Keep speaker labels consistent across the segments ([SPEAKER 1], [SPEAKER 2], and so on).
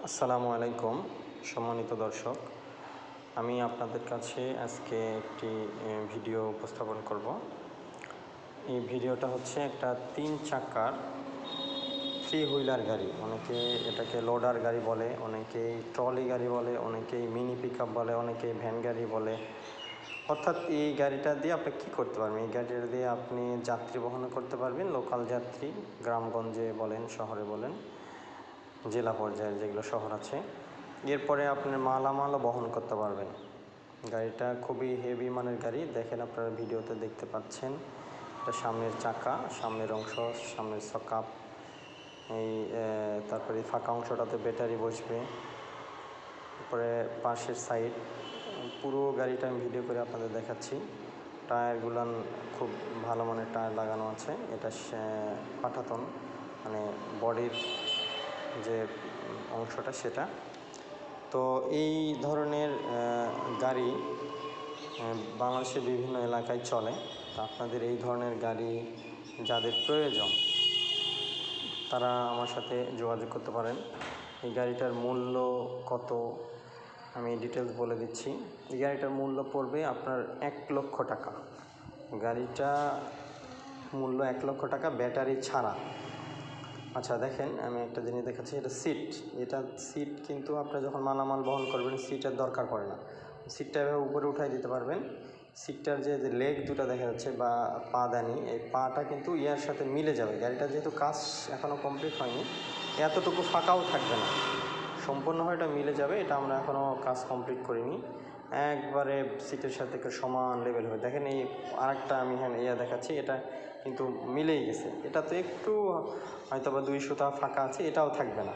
[SPEAKER 1] আসসালামু আলাইকুম সম্মানিত দর্শক, আমি আপনাদের কাছে আজকে একটি ভিডিও উপস্থাপন করব। এই ভিডিওটা হচ্ছে একটা 3 চাকার 3 হুইলার গাড়ি, অনেকে এটাকে লোডার গাড়ি বলে, অনেকেই ট্রলি গাড়ি বলে, অনেকেই মিনি পিকআপ বলে, অনেকেই ভ্যান গাড়ি বলে। অর্থাৎ এই গাড়িটা দিয়ে আপনি কী করতে পারবেন? এই গাড়িটা দিয়ে আপনি যাত্রী বহন করতে পারবেন, লোকাল যাত্রী, গ্রামগঞ্জে বলেন, শহরে বলেন, জেলা পর্যায়ের যেগুলো শহর আছে। এরপরে আপনার মালামালও বহন করতে পারবেন। গাড়িটা খুবই হেভি মানের গাড়ি, দেখেন আপনারা ভিডিওতে দেখতে পাচ্ছেন। এটা সামনের চাকা, সামনের অংশ, সামনের সকাপ, এই তারপরে ফাঁকা অংশটাতে ব্যাটারি বসবে। তারপরে পাশের সাইড, পুরো গাড়িটা আমি ভিডিও করে আপনাদের দেখাচ্ছি। টায়ারগুলান খুব ভালো মানের টায়ার লাগানো আছে। এটা পাঠাতন, মানে বডির যে অংশটা সেটা। তো এই ধরনের গাড়ি বাংলাদেশের বিভিন্ন এলাকায় চলে। তো আপনাদের এই ধরনের গাড়ি যাদের প্রয়োজন তারা আমার সাথে যোগাযোগ করতে পারেন। এই গাড়িটার মূল্য কত আমি ডিটেলস বলে দিচ্ছি। এই গাড়িটার মূল্য পড়বে আপনার 1,00,000 টাকা। গাড়িটা মূল্য 1,00,000 টাকা, ব্যাটারি ছাড়া। আচ্ছা দেখেন, আমি একটা জিনিস দেখাচ্ছি। এটা সিট কিন্তু আপনারা যখন মালামাল বহন করবেন সিটের দরকার পড়ে না। সিটটা এভাবে উপরে উঠাই দিতে পারবেন। সিটটার যে লেগ দুটো দেখা যাচ্ছে বা পাদানি, এই পাটা কিন্তু ইয়ার সাথে মিলে যাবে। গাড়িটা যেহেতু কাজ এখনও কমপ্লিট হয়নি, এতটুকু ফাঁকাও থাকবে না, সম্পূর্ণভাবে এটা মিলে যাবে। এটা আমরা এখনও কাজ কমপ্লিট করিনি, একবারে সিটের সাথে সমান লেভেল হবে। দেখেন এই আরেকটা আমি দেখাচ্ছি, এটা কিন্তু মিলেই গেছে। এটা তো একটু হয়তো বা 2 সুতা ফাঁকা আছে, এটাও থাকবে না।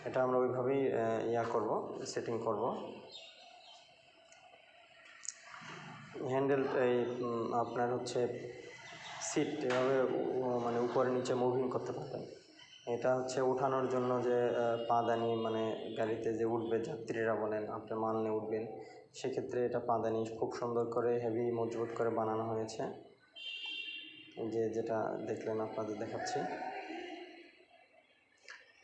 [SPEAKER 1] এটা আমরা ওইভাবেই সেটিং করব। হ্যান্ডেল এই আপনার হচ্ছে সিট এভাবে মানে উপরে নিচে মুভিং করতে পারবেন। এটা হচ্ছে উঠানোর জন্য যে পাদানি, মানে গাড়িতে যে উঠবে যাত্রীরা বলেন, আপনি মাল নিয়ে উঠবেন, সেক্ষেত্রে এটা পাদানি খুব সুন্দর করে হেভি মজবুত করে বানানো হয়েছে। যেটা দেখলেন আপনাদের দেখাচ্ছি।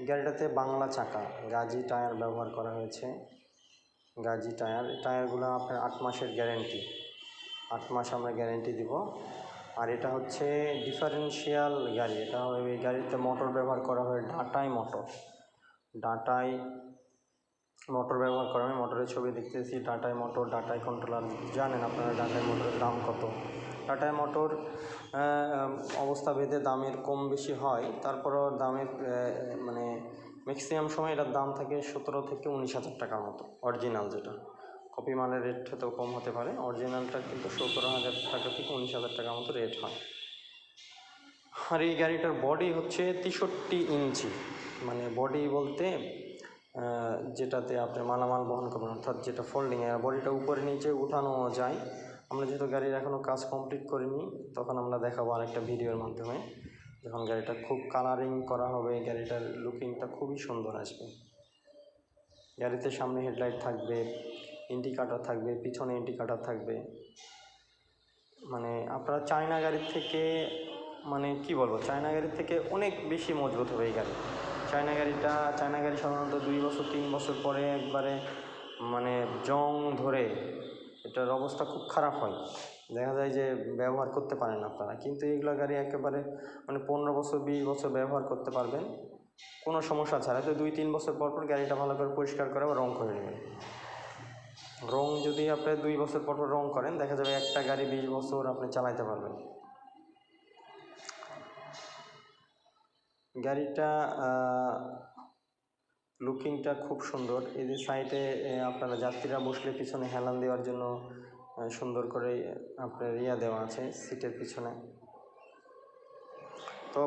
[SPEAKER 1] গাড়িটাতে বাংলা চাকা, গাজি টায়ার ব্যবহার করা হয়েছে। গাজি টায়ারগুলো আপনার 8 মাসের গ্যারেন্টি, 8 মাস আমরা গ্যারেন্টি দিব। আর এটা হচ্ছে ডিফারেন্সিয়াল গাড়ি। এটা এই গাড়িতে মোটর ব্যবহার করা হয় ডাটাই মোটর ব্যবহার করা হয়। মোটরের ছবি দেখতেছি, ডাটাই মোটর, ডাটাই কন্ট্রোলার। জানেন আপনারা ডাটাই মোটরের দাম কত। ডাটাই মোটর অবস্থা ভেদে দামের কম বেশি হয়, তারপরও দামের মানে ম্যাক্সিমাম সময় এটার দাম থাকে 17 থেকে 19,000 টাকার মতো। অরিজিনাল যেটা, কপি মালের রেট হয়তো কম হতে পারে, অরিজিনালটা কিন্তু 17,000 টাকা থেকে 19,000 টাকার মতো রেট হয়। আর এই গাড়িটার বডি হচ্ছে 63 ইঞ্চি, মানে বডি বলতে যেটাতে আপনি মালামাল বহন করবেন, অর্থাৎ যেটা ফোল্ডিং, বডিটা উপরে নিচে উঠানো যায়। আমরা যেহেতু গাড়ির এখনও কাজ কমপ্লিট করিনি, তখন আমরা দেখাবো আরেকটা ভিডিওর মাধ্যমে। যখন গাড়িটা খুব কালারিং করা হবে, গাড়িটার লুকিংটা খুবই সুন্দর আসবে। গাড়িতে সামনে হেডলাইট থাকবে, ইন্ডিকেটর থাকবে, পিছনে ইন্ডিকেটর থাকবে। মানে আপনারা চায়না গাড়ির থেকে, মানে কি বলবো, চায়না গাড়ির থেকে অনেক বেশি মজবুত হবে এই গাড়ি। চায়না গাড়ি সাধারণত 2 বছর 3 বছর পরে একবারে মানে জং ধরে এটার অবস্থা খুব খারাপ হয়, দেখা যায় যে ব্যবহার করতে পারেন আপনারা। কিন্তু এইগুলো গাড়ি একেবারে মানে 15 বছর 20 বছর ব্যবহার করতে পারবেন কোনো সমস্যা ছাড়া। তো 2-3 বছর পর গাড়িটা ভালো করে পরিষ্কার করে বা রং করে নেবেন। রং যদি আপনি 2 বছর পর রং করেন, দেখা যাবে একটা গাড়ি 20 বছর আপনি চালাতে পারবেন। গাড়িটা লুকিংটা খুব সুন্দর। এই যে সাইডে আপনারা যাত্রীরা বসলে পিছনে হেলান দেওয়ার জন্য সুন্দর করে আপনার দেওয়া আছে সিটের পিছনে। তো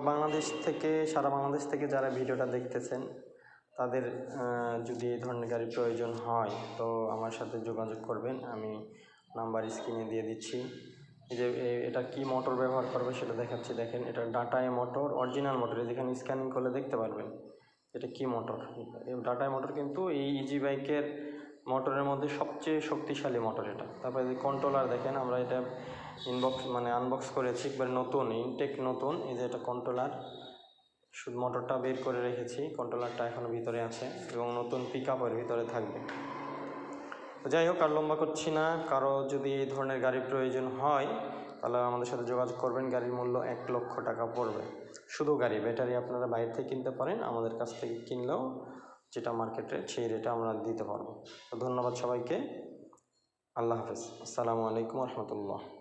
[SPEAKER 1] সারা বাংলাদেশ থেকে যারা ভিডিওটা দেখতেছেন, তাদের যদি এই ধরনের গাড়ির প্রয়োজন হয় তো আমার সাথে যোগাযোগ করবেন। আমি নাম্বার স্ক্রিনে দিয়ে দিচ্ছি। এই যে এটা কি মোটর ব্যবহার করবে সেটা দেখাচ্ছি। দেখেন, এটা ডাটাই মোটর, অরিজিনাল মোটর। যেখানে স্ক্যানিং করলে দেখতে পারবেন এটা কি মোটর। ডাটাই মোটর কিন্তু এই ইজি বাইকের মোটরের মধ্যে সবচেয়ে শক্তিশালী মোটর এটা। তারপরে যে কন্ট্রোলার দেখেন, আমরা এটা আনবক্স করেছি, একবার নতুন, ইনটেক নতুন। এই যে এটা কন্ট্রোলার, শুধু মোটরটা বের করে রেখেছি, কন্ট্রোলারটা এখনও ভিতরে আছে এবং নতুন পিক আপের ভিতরে থাকবে। তো যাই হোক, আর লম্বা করছি না। কারো যদি এই ধরনের গাড়ির প্রয়োজন হয় তাহলে আমাদের সাথে যোগাযোগ করবেন। গাড়ির মূল্য 1,00,000 টাকা পড়বে। শুধু গাড়ি, ব্যাটারি আপনারা বাইরে থেকে কিনতে পারেন, আমাদের কাছ থেকে কিনলেও যেটা মার্কেট রেট সেই রেটে আমরা দিতে পারবো। তো ধন্যবাদ সবাইকে। আল্লাহ হাফেজ। আসসালামু আলাইকুম রহমতুল্লাহ।